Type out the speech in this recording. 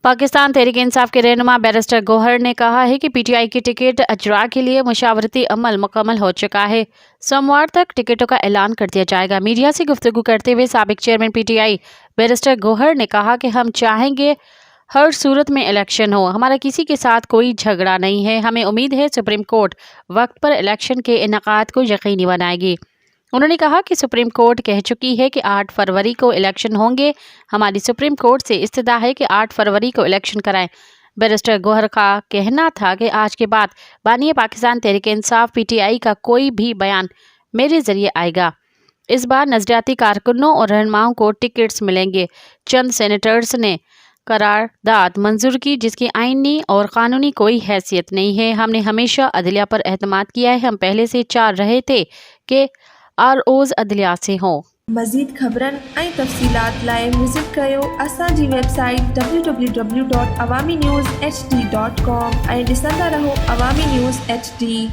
पाकिस्तान तहरीक इंसाफ के रहनुमा बैरिस्टर गौहर ने कहा है कि पीटीआई की टिकट अजरा के लिए मुशावरती अमल मुकम्मल हो चुका है। सोमवार तक टिकटों का ऐलान कर दिया जाएगा। मीडिया से गुफ्तगू करते हुए साबिक चेयरमैन पीटीआई बैरिस्टर गौहर ने कहा कि हम चाहेंगे हर सूरत में इलेक्शन हो। हमारा किसी के साथ कोई झगड़ा नहीं है। हमें उम्मीद है सुप्रीम कोर्ट वक्त पर इलेक्शन के इनेकाद को यकीनी बनाएगी। उन्होंने कहा कि सुप्रीम कोर्ट कह चुकी है कि 8 फरवरी को इलेक्शन होंगे। हमारी सुप्रीम कोर्ट से इस्तदा है कि 8 फरवरी को इलेक्शन कराएं। बैरिस्टर गौहर का कहना था कि आज के बाद बानी पाकिस्तान तहरीक इंसाफ पीटीआई का कोई भी बयान मेरे जरिए आएगा। इस बार नजरियाती कारकुनों और रहनुमाओं को टिकट्स मिलेंगे। चंद सेनेटर्स ने करारदाद मंजूर की जिसकी आईनी और कानूनी कोई हैसियत नहीं है। हमने हमेशा अदलिया पर एतमाद किया है। हम पहले से चाह रहे थे कि आरओज़ अदलिया से हों। मज़ीद ख़बरन ऐं तफ़सीलात लाइ विज़िट कयो असांजी वेबसाइट www.awamiNewsHD.com ऐं ॾिसंदा रहो अवामी न्यूज़ HD।